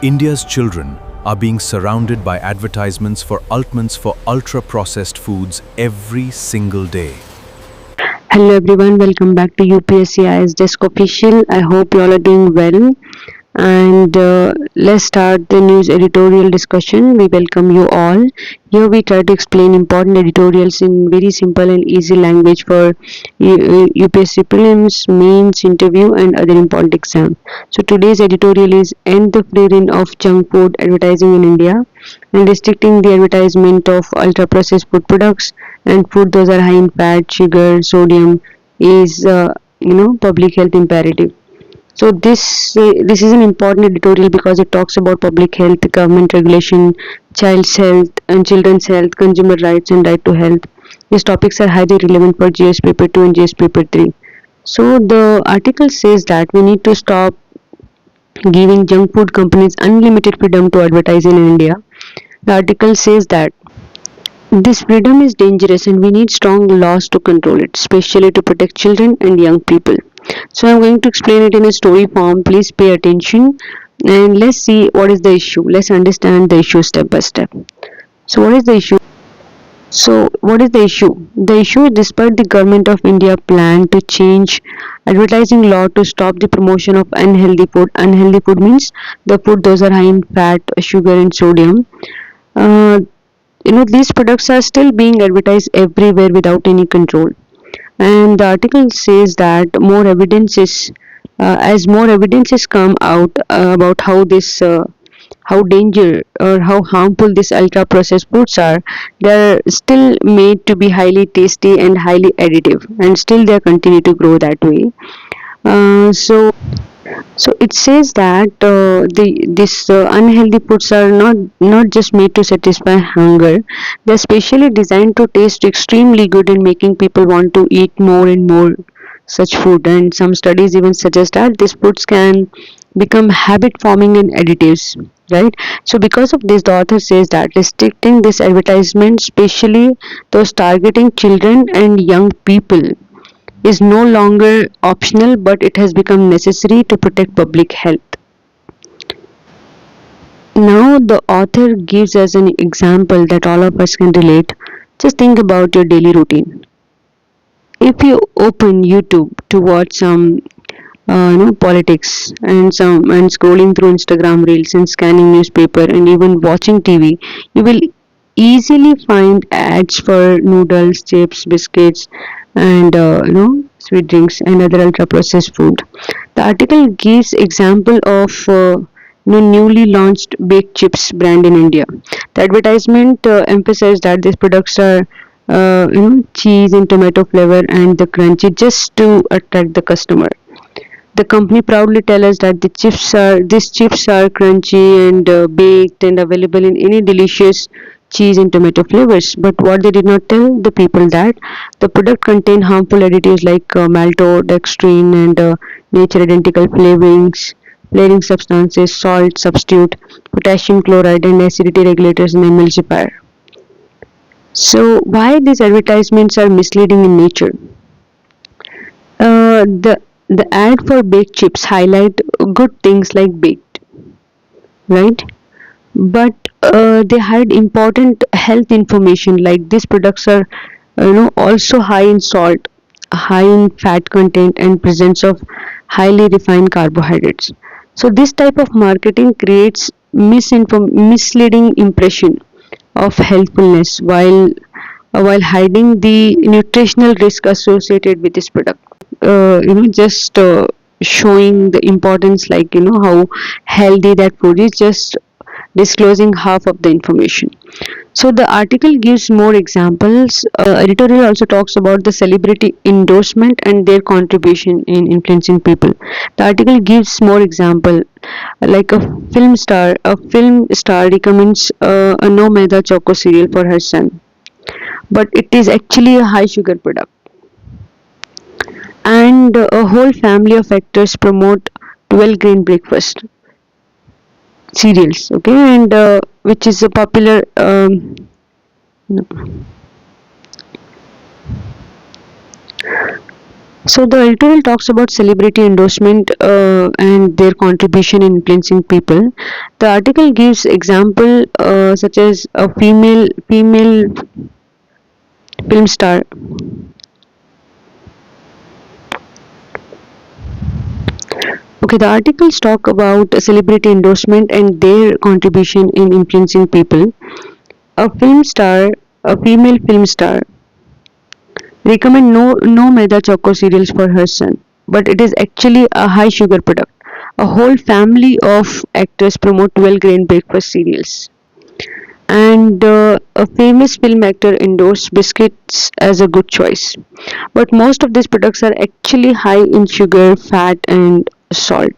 India's children are being surrounded by advertisements for ultra-processed foods every single day. Hello everyone, welcome back to UPSC IS Desk Official. I hope you all are doing well. And let's start the news editorial discussion. We welcome you all. Here we try to explain important editorials in very simple and easy language for UPSC prelims, mains, interview, and other important exams. So today's editorial is End the Free Reign of Junk Food Advertising in India and restricting the advertisement of ultra processed food products and food those are high in fat, sugar, sodium is public health imperative. So this is an important editorial because it talks about public health, government regulation, child's health and children's health, consumer rights and right to health. These topics are highly relevant for GS paper 2 and GS paper 3. So the article says that we need to stop giving junk food companies unlimited freedom to advertise in India. The article says that this freedom is dangerous and we need strong laws to control it, especially to protect children and young people. So I'm going to explain it in a story form. Please pay attention and let's see what is the issue. Let's understand the issue step by step. So what is the issue? What is the issue? The issue is despite the government of India plan to change advertising law to stop the promotion of unhealthy food. Unhealthy food means the food those are high in fat, sugar and sodium. Uh, these products are still being advertised everywhere without any control, and the article says that more evidence is as more evidences come out about how danger or how harmful these ultra processed foods are. They're still made to be highly tasty and highly additive, and still they continue to grow that way. So it says that the this unhealthy foods are not just made to satisfy hunger. They're specially designed to taste extremely good and making people want to eat more and more such food. And some studies even suggest that these foods can become habit forming and additives. Right. So because of this, the author says that restricting this advertisement, especially those targeting children and young people, is no longer optional but it has become necessary to protect public health. Now, the author gives us an example that all of us can relate. Just think about your daily routine. If you open YouTube to watch some politics and scrolling through Instagram reels and scanning newspaper and even watching TV, you will easily find ads for noodles, chips, biscuits, and sweet drinks and other ultra processed food. The article gives example of newly launched baked chips brand in India. The advertisement emphasized that these products are cheese and tomato flavor and the crunchy just to attract the customer. The company proudly tell us that these chips are crunchy and baked and available in any delicious cheese and tomato flavors. But what they did not tell the people that the product contain harmful additives like maltodextrin and nature identical flavoring substances, salt substitute, potassium chloride, and acidity regulators and emulsifier. So why these advertisements are misleading in nature? The ad for baked chips highlight good things like baked, right? But they hide important health information like these products are also high in salt, high in fat content, and presence of highly refined carbohydrates. So this type of marketing creates misleading impression of healthfulness while hiding the nutritional risk associated with this product. Just showing the importance, like how healthy that food is, just disclosing half of the information. So the article gives more examples. Editorial also talks about the celebrity endorsement and their contribution in influencing people. The article gives more example, like a film star recommends a no maida choco cereal for her son, but it is actually a high sugar product. And a whole family of actors promote 12 grain breakfast cereals, okay, and which is a popular no. So the editorial talks about celebrity endorsement and their contribution in influencing people. The article gives example such as a female film star. Okay, the articles talk about celebrity endorsement and their contribution in influencing people. A film star, a female film star, recommend no maida choco cereals for her son, but it is actually a high sugar product. A whole family of actors promote 12 grain breakfast cereals, and a famous film actor endorsed biscuits as a good choice. But most of these products are actually high in sugar, fat, and salt.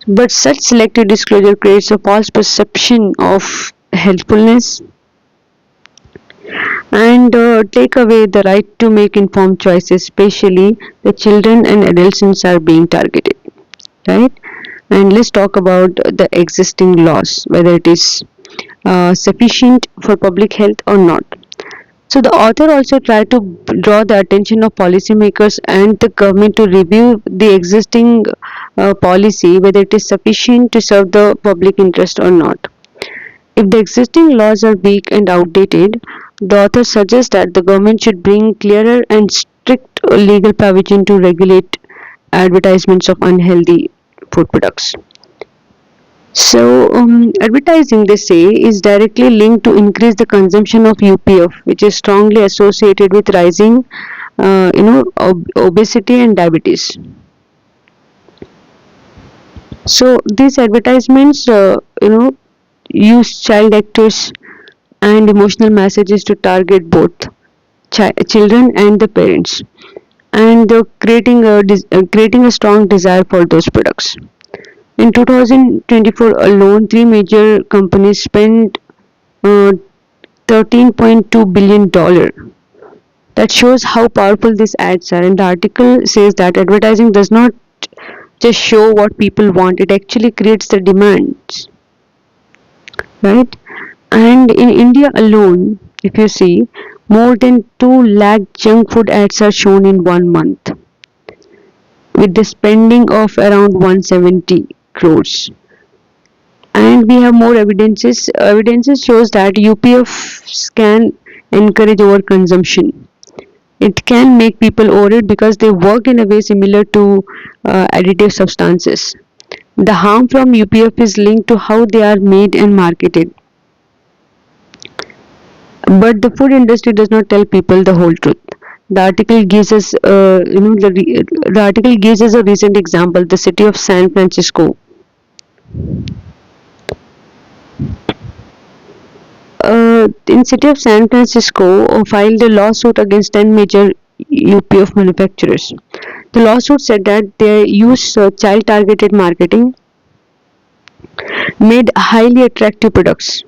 But such selective disclosure creates a false perception of healthfulness and take away the right to make informed choices, especially the children and adolescents are being targeted, right? And let's talk about the existing laws, whether it is sufficient for public health or not. So the author also tried to draw the attention of policymakers and the government to review the existing policy, whether it is sufficient to serve the public interest or not. If the existing laws are weak and outdated, the author suggests that the government should bring clearer and strict legal provision to regulate advertisements of unhealthy food products. So, advertising, they say, is directly linked to increase the consumption of UPF, which is strongly associated with rising, obesity and diabetes. So, these advertisements, use child actors and emotional messages to target both children and the parents, and creating a strong desire for those products. In 2024 alone, three major companies spent uh, $13.2 billion. That shows how powerful these ads are. And the article says that advertising does not just show what people want; it actually creates the demands, right? And in India alone, if you see, more than 2 lakh junk food ads are shown in 1 month, with the spending of around 170 crores. And we have more evidences. Evidences shows that UPFs can encourage overconsumption. It can make people overeat because they work in a way similar to additive substances. The harm from UPF is linked to how they are made and marketed. But the food industry does not tell people the whole truth. The article gives us, the article gives us a recent example. The city of San Francisco. In city of San Francisco, filed a lawsuit against 10 major UPF manufacturers. The lawsuit said that they use child-targeted marketing, made highly attractive products,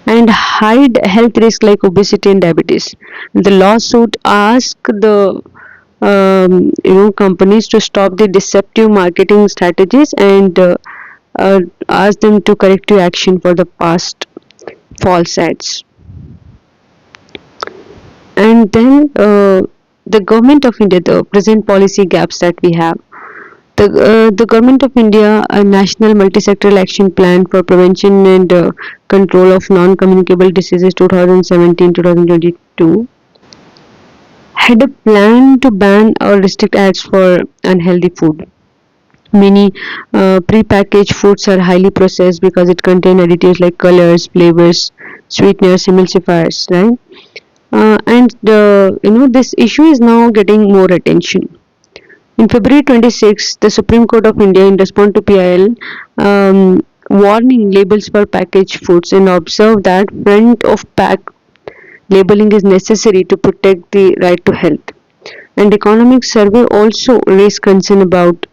and hide health risks like obesity and diabetes. The lawsuit asked the companies to stop the deceptive marketing strategies and ask them to corrective action for the past false ads. And then the government of India, the present policy gaps that we have. The government of India, a national multi-sectoral action plan for prevention and control of non-communicable diseases 2017-2022, had a plan to ban or restrict ads for unhealthy food. Many pre-packaged foods are highly processed because it contain additives like colors, flavors, sweeteners, emulsifiers, right? And this issue is now getting more attention. In February 26, the Supreme Court of India, in response to PIL, warning labels for packaged foods and observed that front of pack labeling is necessary to protect the right to health. And economic survey also raised concern about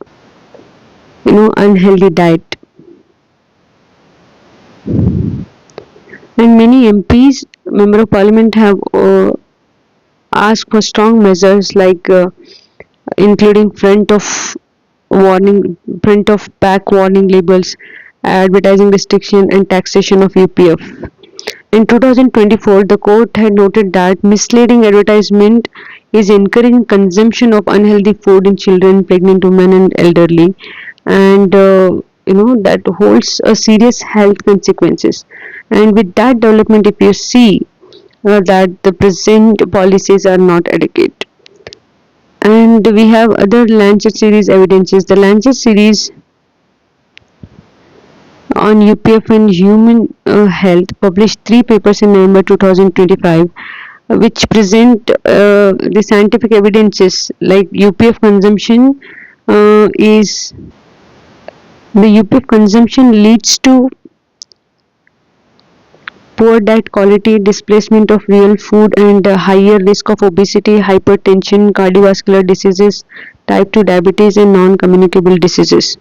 unhealthy diet. And many MPs, member of parliament, have asked for strong measures like including front of pack warning labels, advertising restriction, and taxation of UPF. In 2024, the court had noted that misleading advertisement is encouraging consumption of unhealthy food in children, pregnant women, and elderly, and that holds a serious health consequences. And with that development, if you see that the present policies are not adequate, and we have other Lancet series evidences. The Lancet series on UPF and human health published three papers in November 2025, which present the scientific evidences like is the UPF consumption leads to poor diet quality, displacement of real food, and higher risk of obesity, hypertension, cardiovascular diseases, type 2 diabetes, and non communicable diseases.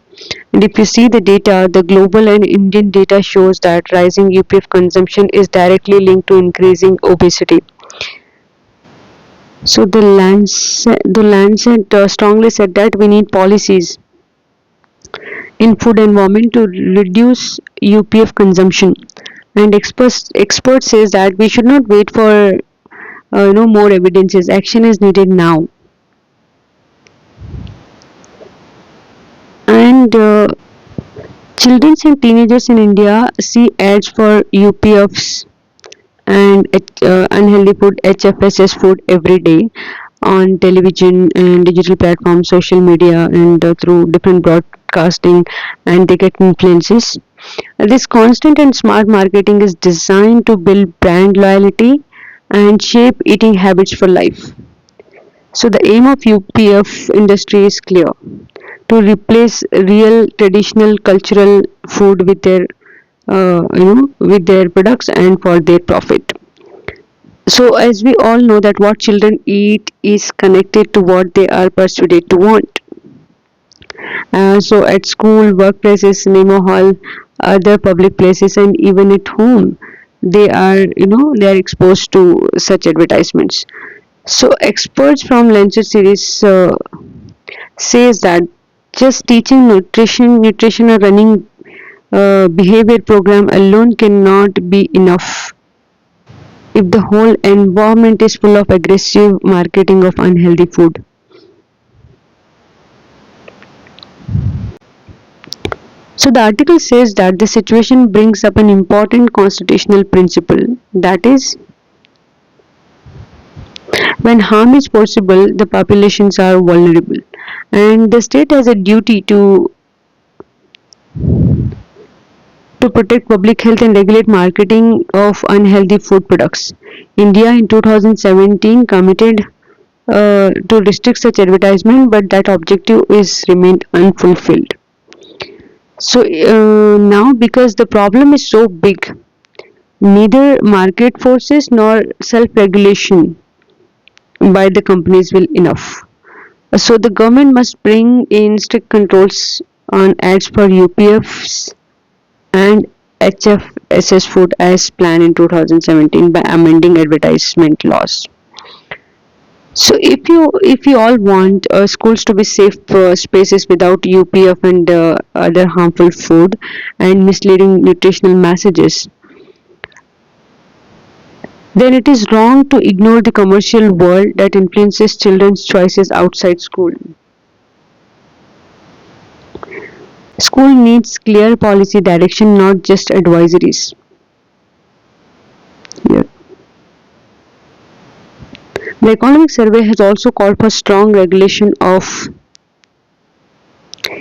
And if you see the data, the global and Indian data shows that rising UPF consumption is directly linked to increasing obesity. So the Lancet strongly said that we need policies in food environment to reduce UPF consumption. And experts says that we should not wait for more evidences. Action is needed now. And children and teenagers in India see ads for UPFs and unhealthy food, HFSS food every day on television and digital platforms, social media, and through different broadcasting, and they get influences. This constant and smart marketing is designed to build brand loyalty and shape eating habits for life. So the aim of UPF industry is clear: to replace real traditional cultural food with their products and for their profit. So as we all know that what children eat is connected to what they are persuaded to want. So at school, workplaces, cinema hall, other public places, and even at home, they are exposed to such advertisements. So experts from Lancet series says that just teaching nutrition or running behavior program alone cannot be enough if the whole environment is full of aggressive marketing of unhealthy food. So the article says that the situation brings up an important constitutional principle, that is, when harm is possible, the populations are vulnerable, and the state has a duty to protect public health and regulate marketing of unhealthy food products. India in 2017 committed to restrict such advertisement, but that objective is remained unfulfilled. So now, because the problem is so big, neither market forces nor self-regulation by the companies will enough. So the government must bring in strict controls on ads for UPFs and HFSS food as planned in 2017 by amending advertisement laws. So if you all want schools to be safe spaces without UPF and other harmful food and misleading nutritional messages, then it is wrong to ignore the commercial world that influences children's choices outside school. School needs clear policy direction, not just advisories. Yeah. The economic survey has also called for strong regulation of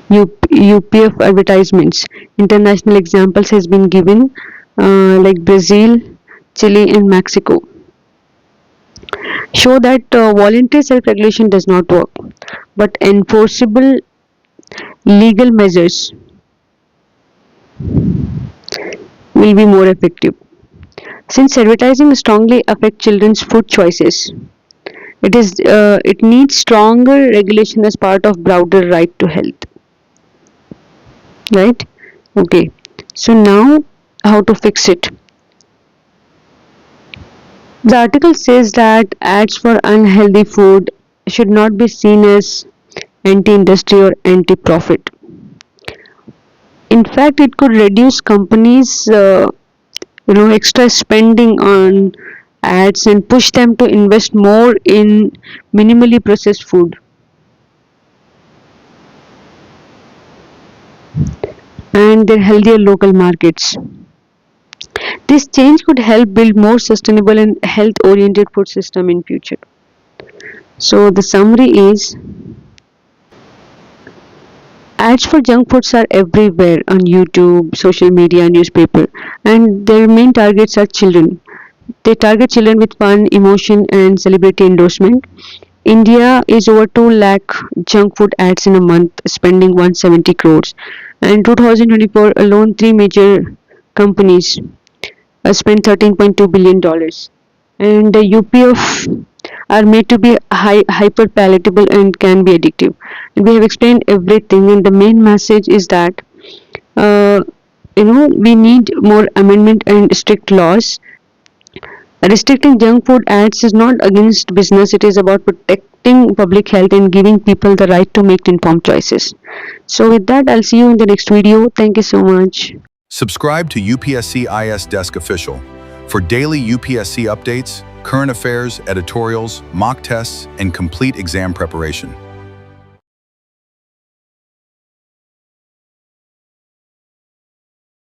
UPF advertisements. International examples has been given like Brazil, Chile, and Mexico. Show that voluntary self-regulation does not work, but enforceable legal measures will be more effective. Since advertising strongly affects children's food choices, it needs stronger regulation as part of broader right to health. Right? Okay. So now, how to fix it? The article says that ads for unhealthy food should not be seen as anti-industry or anti-profit. In fact, it could reduce companies extra spending on ads and push them to invest more in minimally processed food. And their healthier local markets. This change could help build more sustainable and health-oriented food system in future. So the summary is ads for junk foods are everywhere on YouTube, social media, newspaper, and their main targets are children. They target children with fun, emotion, and celebrity endorsement. India is over 2 lakh junk food ads in a month, spending 170 crores. And 2024 alone, three major companies spent $13.2 billion dollars. And the UPF are made to be hyper palatable and can be addictive. And we have explained everything, and the main message is that uh, we need more amendment and strict laws. Restricting junk food ads is not against business, it is about protecting public health and giving people the right to make informed choices. So, with that, I'll see you in the next video. Thank you so much. Subscribe to UPSC IS Desk Official for daily UPSC updates, current affairs, editorials, mock tests, and complete exam preparation.